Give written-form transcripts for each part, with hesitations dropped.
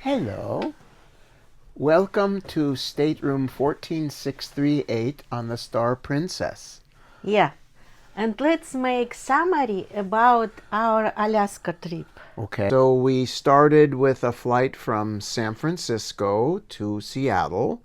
Hello. Welcome to stateroom 14638 on the Star Princess. Yeah. And let's make summary about our Alaska trip. Okay. So we started with a flight from San Francisco to Seattle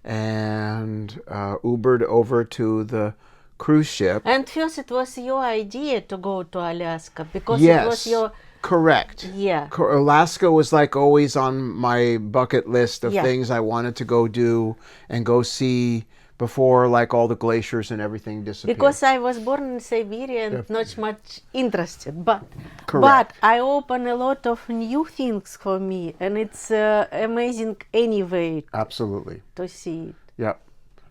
and Ubered over to the cruise ship. And first it was your idea to go to Alaska because it was Yes, your correct. yeah. Alaska was like always on my bucket list of Yeah. things I wanted to go do and go see before like all the glaciers and everything disappeared. Because I was born in Siberia and not much interested, but Correct. I open a lot of new things for me, and it's amazing anyway Absolutely. to see it. Yep.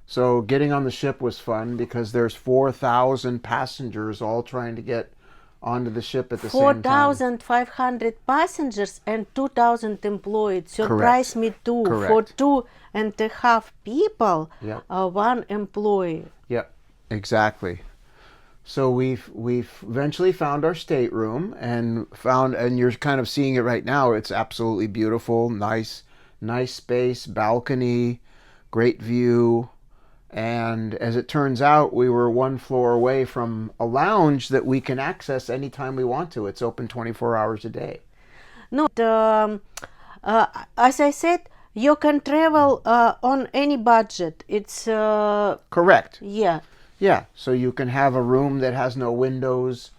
So getting on the ship was fun because there's 4,000 passengers all trying to get onto the ship at the same time. 4,500 passengers and 2,000 employees. Surprised me too. Correct. For 2.5 people, Yep. one employee. Yep. Exactly. So we've eventually found our stateroom and you're kind of seeing it right now. It's absolutely beautiful, nice space, balcony, great view. And as it turns out, we were one floor away from a lounge that we can access anytime we want to. It's open 24 hours a day. No, as I said, you can travel on any budget. It's Correct. yeah, Yeah. So you can have a room that has no windows,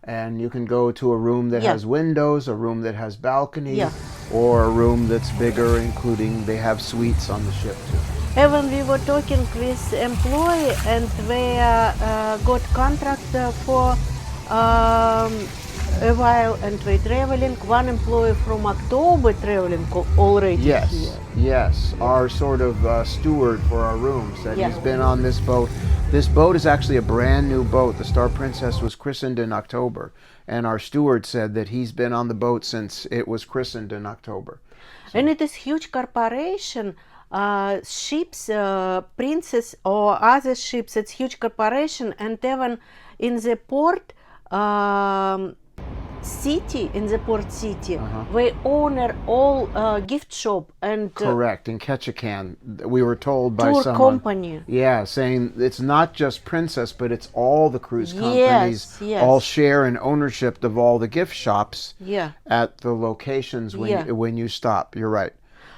and you can go to a room that Yeah. has windows, a room that has balcony, Yeah. or a room that's bigger, including they have suites on the ship too. Even we were talking with employee and they got contract for a while and we traveling. One employee from October traveling already Yes, here. yes. Our sort of steward for our room said Yeah. he's been on this boat. This boat is actually a brand new boat. The Star Princess was christened in October, and our steward said that he's been on the boat since it was christened in October. And it is huge corporation. Ships, Princess or other ships, it's huge corporation. And even in the port city, they own all gift shop and Correct. In Ketchikan, we were told by tour someone. company. Yeah, saying it's not just Princess, but it's all the cruise companies Yes. all share in ownership of all the gift shops Yeah. at the locations Yeah. when you stop. You're right.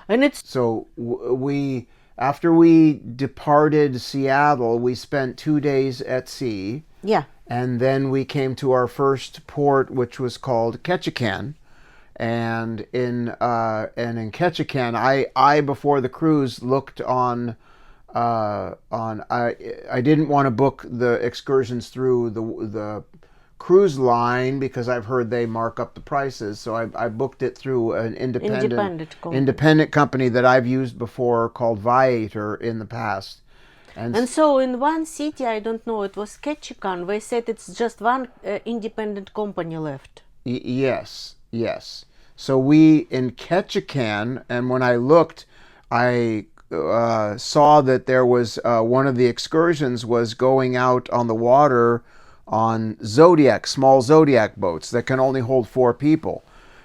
And it's So we, after we departed Seattle, we spent 2 days at sea, yeah. and then we came to our first port, which was called Ketchikan. And in Ketchikan, I before the cruise looked I didn't want to book the excursions through the cruise line because I've heard they mark up the prices. So I booked it through an independent company that I've used before called Viator in the past. And so in one city, I don't know, it was Ketchikan, they said it's just one independent company left. Yes, yes. So we in Ketchikan, and when I looked, I saw that there was one of the excursions was going out on the water on small Zodiac boats that can only hold 4 people.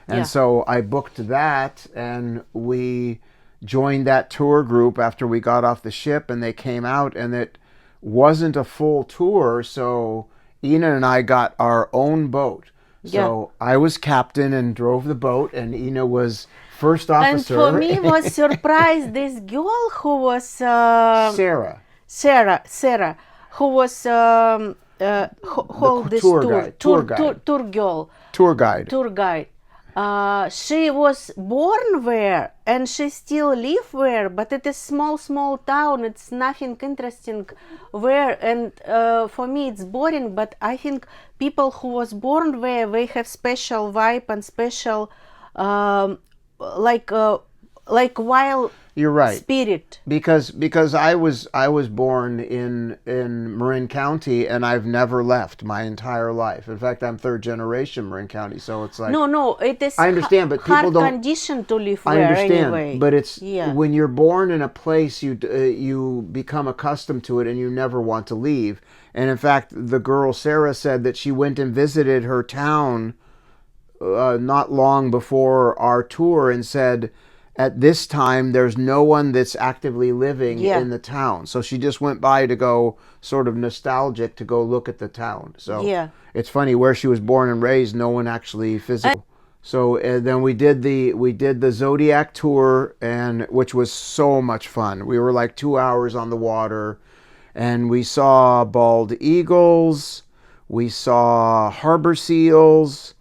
And Yeah. so I booked that, and we joined that tour group after we got off the ship, and they came out, and it wasn't a full tour, so Ina and I got our own boat. So I was captain and drove the boat, and Ina was first And officer. for me was surprised this girl who was Sarah, Sarah, who was hold this tour tour, guide, tour guide. tour girl, tour guide. tour guide. She was born there and she still live there, but it is small town. It's nothing interesting there, and for me it's boring. But I think people who was born there, they have special vibe and special like wild You're right. spirit. Because I was born in Marin County, and I've never left my entire life. In fact, I'm third generation Marin County, so it's like No, it is I understand, but people hard don't. condition to live I there understand, anyway. but it's yeah. when you're born in a place, you become accustomed to it, and you never want to leave. And in fact, the girl Sarah said that she went and visited her town not long before our tour and said, at this time, there's no one that's actively living Yeah. in the town. So she just went by to go, sort of nostalgic, to go look at the town. So Yeah. it's funny, where she was born and raised, no one actually physical. So then we did the Zodiac tour, and which was so much fun. We were like 2 hours on the water, and we saw bald eagles, we saw harbor seals,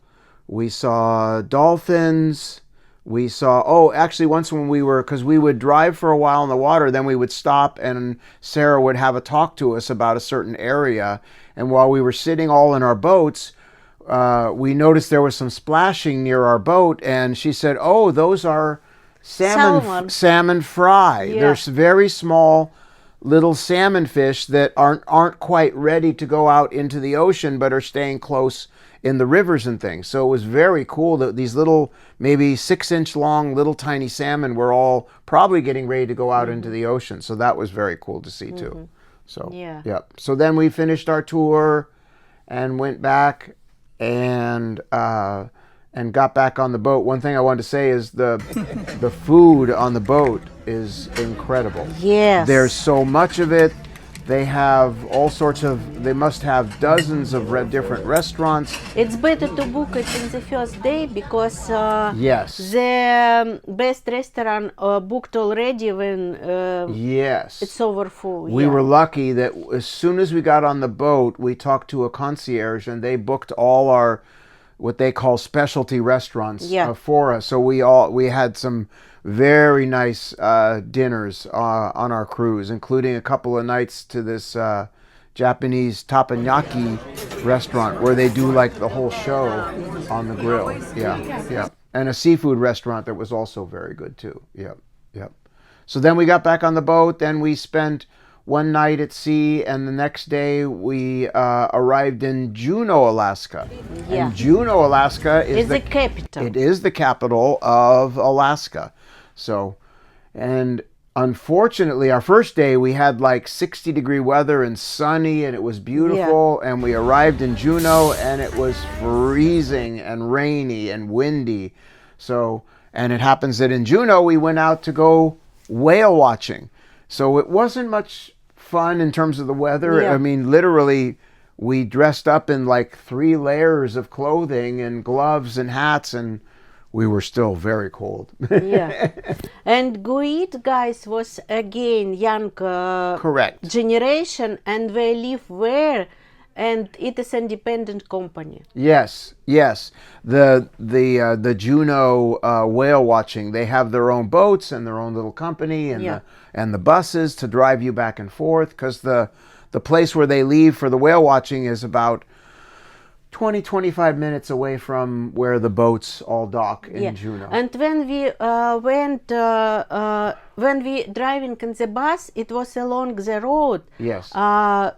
we saw dolphins. We saw, oh, actually, once when we were, because we would drive for a while in the water, then we would stop and Sarah would have a talk to us about a certain area. And while we were sitting all in our boats, we noticed there was some splashing near our boat. And she said, oh, those are Salmon. salmon fry. Yeah. There's very small little salmon fish that aren't quite ready to go out into the ocean, but are staying close in the rivers and things. So it was very cool that these little, maybe 6-inch long, little tiny salmon were all probably getting ready to go out into the ocean. So that was very cool to see too. So Yeah. So then we finished our tour and went back and got back on the boat. One thing I wanted to say is the food on the boat is incredible. Yes. There's so much of it. They have all sorts of, they must have dozens of different restaurants. It's better to book it in the first day because Yes. the best restaurant booked already when Yes. it's over full. We were lucky that as soon as we got on the boat, we talked to a concierge and they booked all our, what they call specialty restaurants Yeah. for us. So we had some very nice dinners on our cruise, including a couple of nights to this Japanese teppanyaki restaurant where they do like the whole show on the grill. Yeah. And a seafood restaurant that was also very good too. Yep. So then we got back on the boat. Then we spent one night at sea, and the next day we arrived in Juneau, Alaska. Yeah. And Juneau, Alaska is It's the capital. It is the capital of Alaska. So, and unfortunately, our first day we had like 60-degree weather and sunny, and it was beautiful. And we arrived in Juneau, and it was freezing and rainy and windy. So, and it happens that in Juneau we went out to go whale watching. So it wasn't much fun in terms of the weather. Yeah. I mean, literally, we dressed up in like 3 layers of clothing and gloves and hats, and we were still very cold. Yeah. And Guide guys was again young Correct. generation, and they live where, and it is independent company. Yes. The Juneau whale watching, they have their own boats and their own little company and Yeah. the buses to drive you back and forth, because the place where they leave for the whale watching is about 20-25 minutes away from where the boats all dock in Juneau. And when we when we driving in the bus, it was along the road. Yes.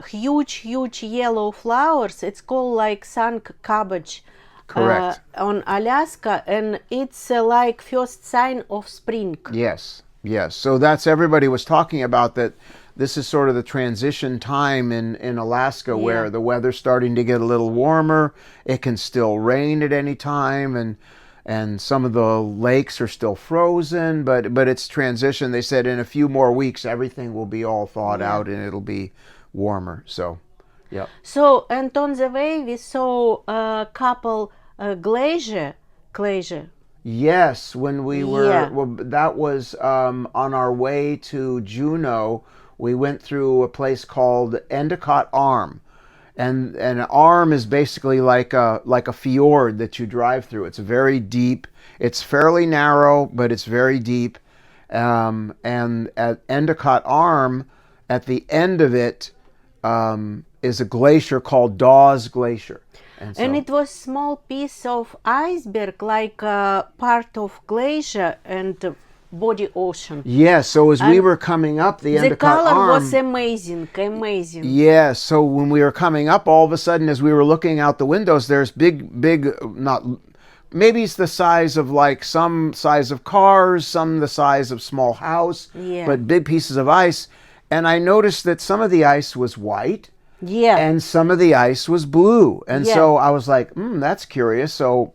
Huge yellow flowers. It's called like sun cabbage. Correct. On Alaska, and it's like first sign of spring. Yes. So that's, everybody was talking about that. This is sort of the transition time in Alaska where the weather's starting to get a little warmer. It can still rain at any time, and some of the lakes are still frozen, but it's transition. They said in a few more weeks everything will be all thawed out and it'll be warmer. So, yeah. So, and on the way we saw a couple glacier. Yes, when we were, Yeah. well, that was on our way to Juneau. We went through a place called Endicott Arm, and an arm is basically like a fjord that you drive through. It's very deep. It's fairly narrow, but it's very deep. And at Endicott Arm, at the end of it, is a glacier called Dawes Glacier. And it was small piece of iceberg, like part of glacier and body ocean. Yes, so as we And were coming up the The Endicott color Arm, was amazing. yeah, so when we were coming up, all of a sudden, as we were looking out the windows, there's big, not, maybe it's the size of like some size of cars, some the size of small house, Yeah. but big pieces of ice. And I noticed that some of the ice was white Yeah. and some of the ice was blue. And Yeah. so I was like, that's curious. So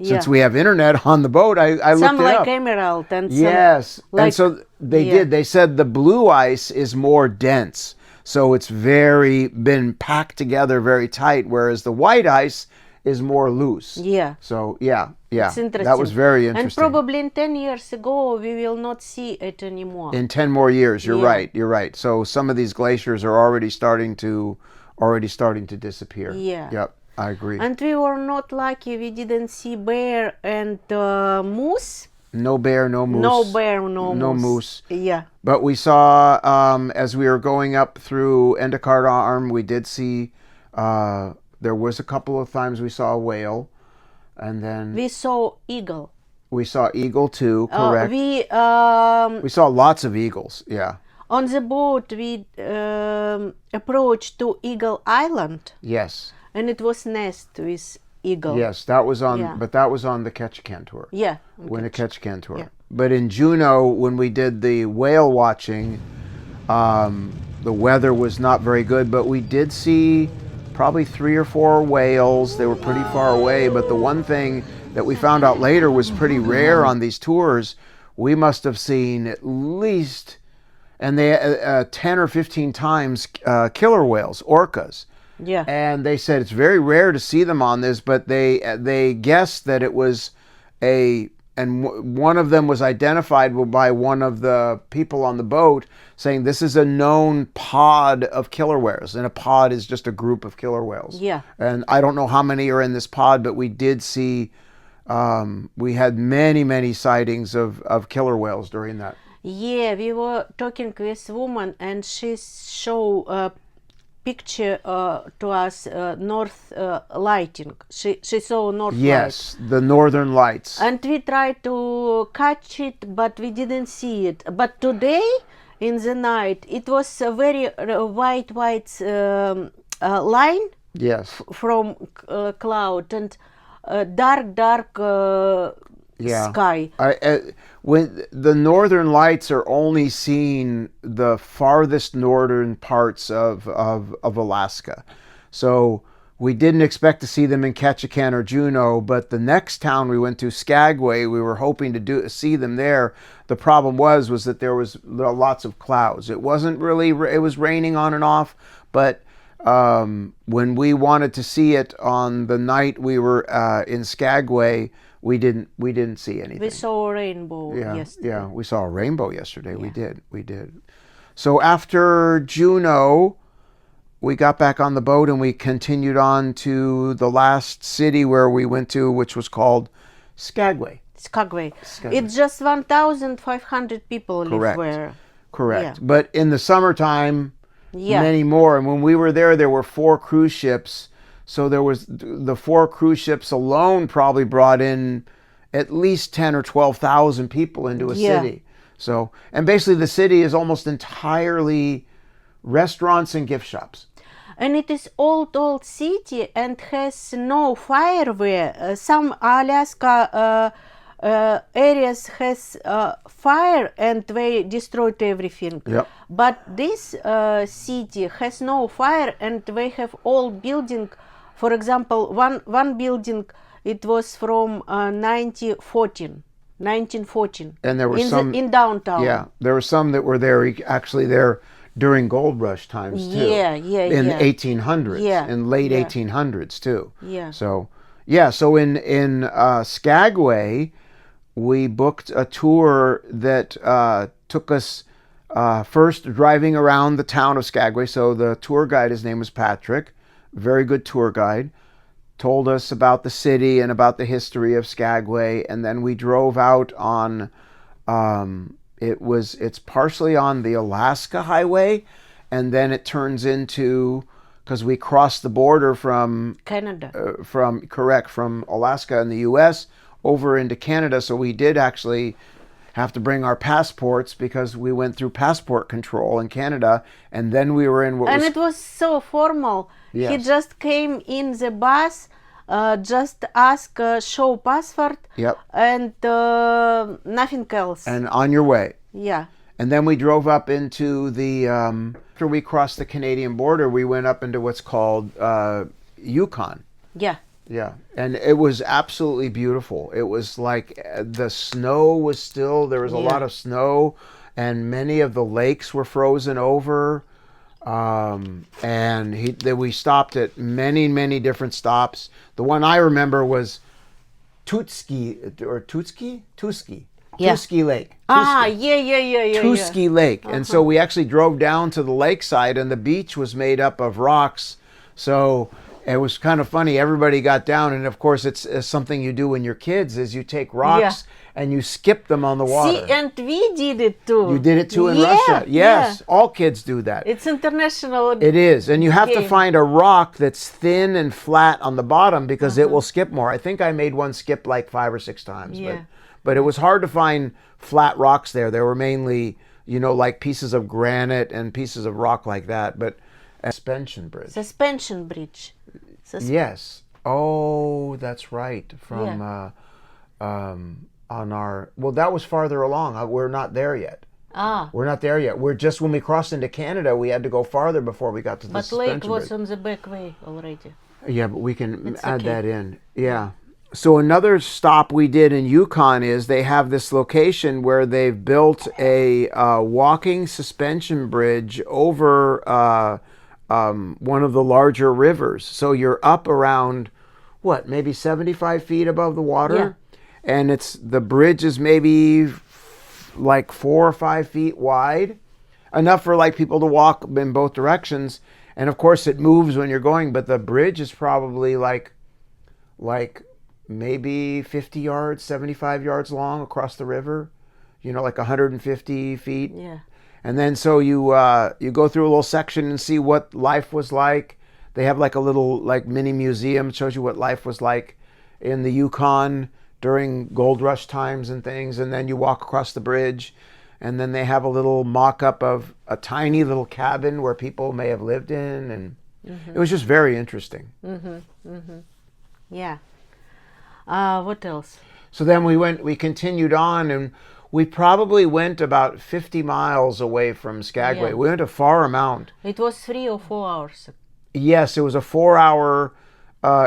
since Yeah. we have internet on the boat, I looked Some it like up. emerald and some Yes, and like so they yeah. did. They said the blue ice is more dense, so it's very been packed together very tight, whereas the white ice is more loose. Yeah. So yeah, It's that interesting. was very And interesting. probably in 10 years ago we will not see it anymore. In 10 more years, you're Yeah. right. You're right. So some of these glaciers are already starting to disappear. Yeah. Yep, I agree. And we were not lucky. We didn't see bear and moose. No bear, no moose. No bear, no No moose. moose. Yeah. But we saw, as we were going up through Endicott Arm, we did see, there was a couple of times we saw a whale. And then We saw eagle. we saw eagle too, correct. We We saw lots of eagles, yeah. on the boat we approached to Eagle Island, Yes, and it was nest with eagle. yes, that was on, Yeah. but that was on the Ketchikan tour. Yeah. Winnicotchkan tour. Yeah. But in Juneau, when we did the whale watching, the weather was not very good, but we did see probably 3 or 4 whales. They were pretty far away, but the one thing that we found out later was pretty rare on these tours. We must have seen at least, and they 10 or 15 times killer whales, orcas. Yeah. And they said it's very rare to see them on this, but they guessed that it was one of them was identified by one of the people on the boat saying this is a known pod of killer whales, and a pod is just a group of killer whales. Yeah. And I don't know how many are in this pod, but we did see, we had many sightings of killer whales during that. Yeah, we were talking with woman, and she showed a picture to us north lighting. She saw north light. Yes, the northern lights. And we tried to catch it, but we didn't see it. But today, in the night, it was a very white line Yes. from cloud and dark Yeah. sky. When the northern lights are only seen the farthest northern parts of Alaska, so we didn't expect to see them in Ketchikan or Juneau. But the next town we went to, Skagway, we were hoping to see them there. The problem was that there was lots of clouds. It wasn't really. It was raining on and off, but when we wanted to see it on the night we were in Skagway, we didn't see anything. We saw a rainbow yesterday. Yeah, we saw a rainbow yesterday. Yeah. We did. So after Juneau, we got back on the boat and we continued on to the last city where we went to, which was called Skagway. Skagway. It's just 1,500 people Correct. live there. Correct. Yeah. But in the summertime, Yeah. many more. And when we were there were 4 cruise ships. So there was the 4 cruise ships alone probably brought in at least 10 or 12,000 people into a Yeah. city. So, and basically the city is almost entirely restaurants and gift shops. And it is old city and has no fire there. Some Alaska areas has fire and they destroyed everything. Yep. But this city has no fire and they have old building. For example, one building, it was from 1914. And there were in downtown. Yeah, there were some that were there actually there during gold rush times too. Yeah, in the 1800s, Yeah, in late yeah. 1800s too. Yeah. So in Skagway, we booked a tour that took us first driving around the town of Skagway. So the tour guide, his name was Patrick, very good tour guide, told us about the city and about the history of Skagway, and then we drove out on it's partially on the Alaska Highway, and then it turns into, because we crossed the border from Canada. from Alaska and the U.S. over into Canada, so we did actually have to bring our passports because we went through passport control in Canada, and then we were in It was so formal. Yes. He just came in the bus, just ask show passport. Yep. And nothing else. and on your way. Yeah. And then we drove up into the, after we crossed the Canadian border, we went up into what's called Yukon. Yeah. Yeah, and it was absolutely beautiful. It was like the snow was still, there was a lot Yeah. of snow, and many of the lakes were frozen over. And we stopped at many different stops. The one I remember was Yeah. Tuski Lake. Ah, yeah. Tuski Lake. And so we actually drove down to the lakeside, and the beach was made up of rocks. So it was kind of funny. Everybody got down, and of course, it's something you do when you're kids is you take rocks and you skip them on the water. See, and we did it too. You did it too in Yeah, Russia. Yes, yeah. all kids do that. It's international. It is. And you have to game. find a rock that's thin and flat on the bottom because it will skip more. I think I made one skip like 5 or 6 times. Yeah. But it was hard to find flat rocks there. There were mainly, like pieces of granite and pieces of rock like that. But suspension bridge. Suspension bridge. Yes. Oh, that's right. From on our, well, that was farther along. We're not there yet. We're not there yet. We're just, when we crossed into Canada, we had to go farther before we got to the But suspension lake was bridge. on the back way already. Yeah, but we can It's add okay. that in. Yeah. So another stop we did in Yukon is they have this location where they've built a walking suspension bridge over one of the larger rivers. So you're up around, what, maybe 75 feet above the water? Yeah. And the bridge is maybe like 4 or 5 feet wide, enough for like people to walk in both directions. And of course it moves when you're going, but the bridge is probably like maybe 50 yards, 75 yards long across the river, like 150 feet. Yeah. And then so you go through a little section and see what life was like. They have like a little like mini museum. It shows you what life was like in the Yukon during gold rush times and things. And then you walk across the bridge, and then they have a little mock-up of a tiny little cabin where people may have lived in, and it was just very interesting. Yeah. What else? So then we continued on, and we probably went about 50 miles away from Skagway. Yeah. We went a far amount. It was 3 or 4 hours. Yes, it was a 4-hour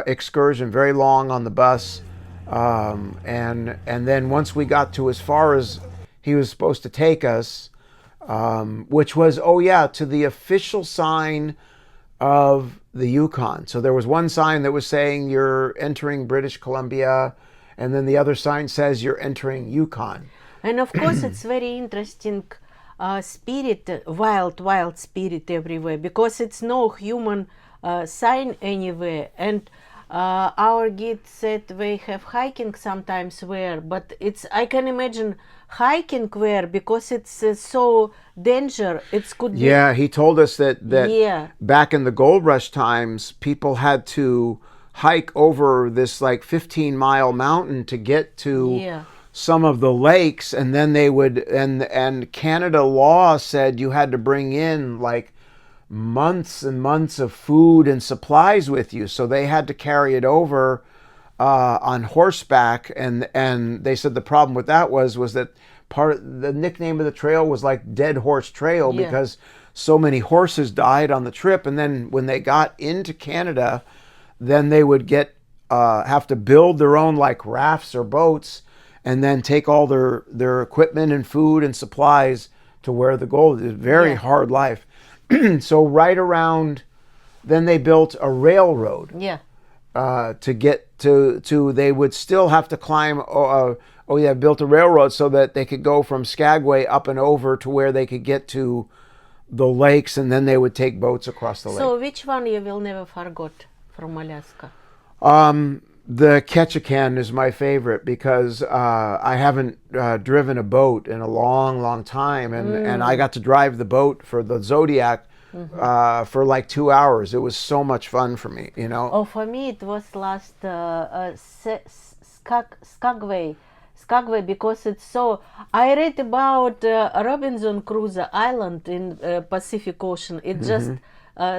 excursion, very long on the bus. And then once we got to as far as he was supposed to take us, which was, to the official sign of the Yukon. So there was one sign that was saying you're entering British Columbia, and then the other sign says you're entering Yukon. And of course, it's very interesting spirit, wild spirit everywhere, because it's no human sign anywhere. And our guide said they have hiking sometimes there, but I can imagine hiking there because it's so danger. It could be. Yeah, he told us that Yeah. back in the gold rush times, people had to hike over this like 15-mile mountain to get to Yeah. some of the lakes, and then they would, and Canada law said you had to bring in like months and months of food and supplies with you, so they had to carry it over on horseback, and they said the problem with that was that the nickname of the trail was like Dead Horse Trail, Yeah. because so many horses died on the trip. And then when they got into Canada, then they would have to build their own like rafts or boats, and then take all their equipment and food and supplies to where the gold is. Very Yeah. hard life. So right around, then they built a railroad Yeah. to get to. They would still have to climb. Built a railroad so that they could go from Skagway up and over to where they could get to the lakes, and then they would take boats across the lake. So which one you will never forget from Alaska? The Ketchikan is my favorite because I haven't driven a boat in a long time, and I got to drive the boat for the Zodiac for like 2 hours. It was so much fun for me, Oh, for me it was last Skagway, because it's so. I read about Robinson Crusoe Island in Pacific Ocean. It's just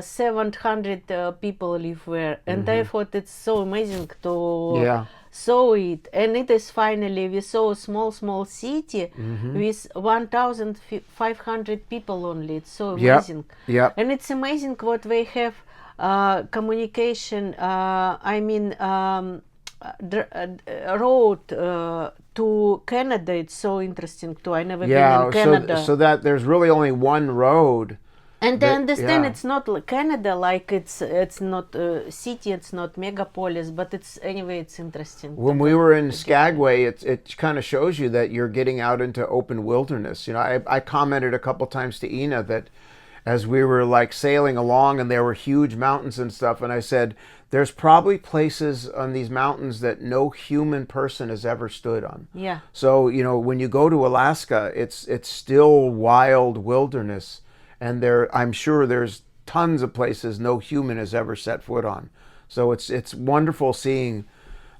700 people live there, and I thought it's so amazing to saw it. And it is finally, we saw a small city with 1,500 people only. It's so amazing. Yep. And it's amazing what they have communication. Road to Canada. It's so interesting too. I never been Yeah, in Canada. so that there's really only one road. And I that- understand yeah. it's not like Canada, like it's not a city, it's not megapolis, but it's anyway it's interesting. When we were in Skagway, it kind of shows you that you're getting out into open wilderness. You know, I commented a couple times to Ina that as we were like sailing along and there were huge mountains and stuff, and I said, there's probably places on these mountains that no human person has ever stood on. Yeah. So, you know, when you go to Alaska, it's still wild wilderness, and I'm sure there's tons of places no human has ever set foot on. So it's wonderful seeing,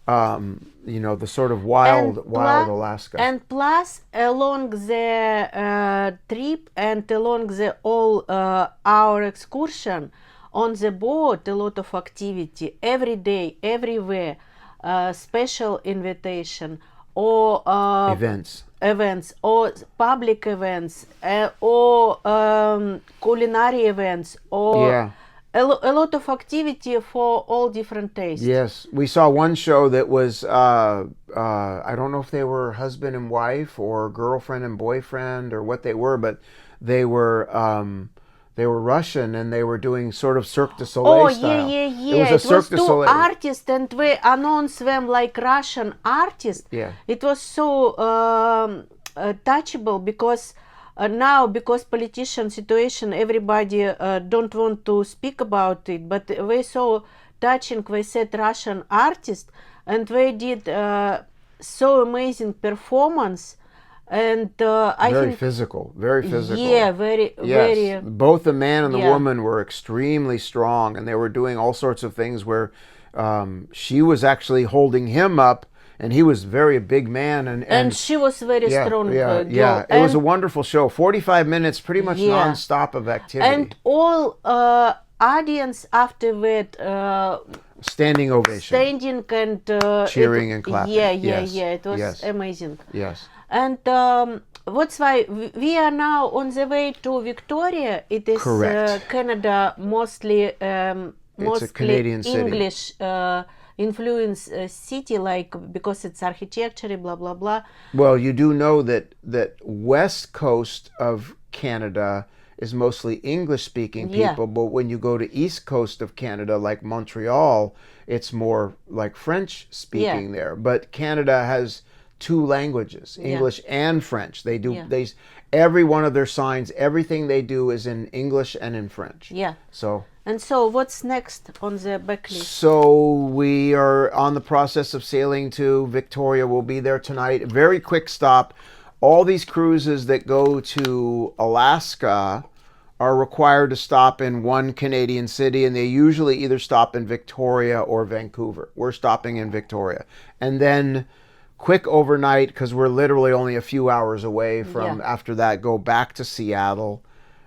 you know, the sort of wild Alaska. And plus, along the trip and along the all our excursion on the boat, a lot of activity every day, everywhere, special invitation or events or public events or culinary events or Yeah. a lot of activity for all different tastes. Yes, we saw one show that was I don't know if they were husband and wife or girlfriend and boyfriend or what they were, but they were Russian and they were doing sort of Cirque du Soleil style. Yeah. It was a Cirque du two Soleil. artists and we announced them like Russian artists. Yeah. It was so touchable because now because politician situation everybody don't want to speak about it, but we so touching. We said Russian artist and they did so amazing performance. And I very think physical. yeah, very Yes, very both the man and the yeah. woman were extremely strong, and they were doing all sorts of things where she was actually holding him up, and he was very big man, and she was very strong girl. Yeah. It was a wonderful show. 45 minutes, pretty much Yeah. nonstop of activity. And all audience afterward Standing ovation. standing and Cheering and clapping. Yeah. It was Yes. amazing. Yes. And that's why we are now on the way to Victoria. It is Correct. Canada, mostly mostly Canadian city. English influence city, like because it's architecture, blah blah blah. Well, you do know that west coast of Canada is mostly English-speaking Yeah. people, but when you go to east coast of Canada, like Montreal, it's more like French-speaking there. But Canada has two languages, English and French. They do Yeah. every one of their signs, everything they do is in English and in French. Yeah. So And so, what's next on the backlist? So we are on the process of sailing to Victoria. We'll be there tonight. Very quick stop. All these cruises that go to Alaska are required to stop in one Canadian city, and they usually either stop in Victoria or Vancouver. We're stopping in Victoria. And then quick overnight, because we're literally only a few hours away from after that, go back to Seattle.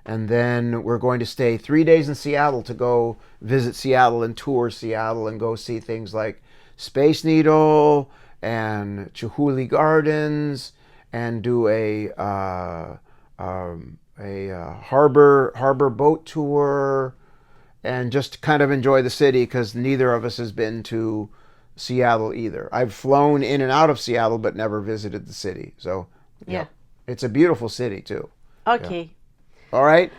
And then we're going to stay 3 days in Seattle to go visit Seattle and tour Seattle and go see things like Space Needle and Chihuly Gardens and do a harbor boat tour and just kind of enjoy the city because neither of us has been to Seattle either. I've flown in and out of Seattle but never visited the city. So Yeah. it's a beautiful city too. Okay. All right.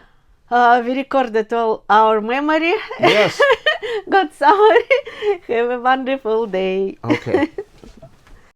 We recorded all our memory. Yes. God sorry. Have a wonderful day. Okay.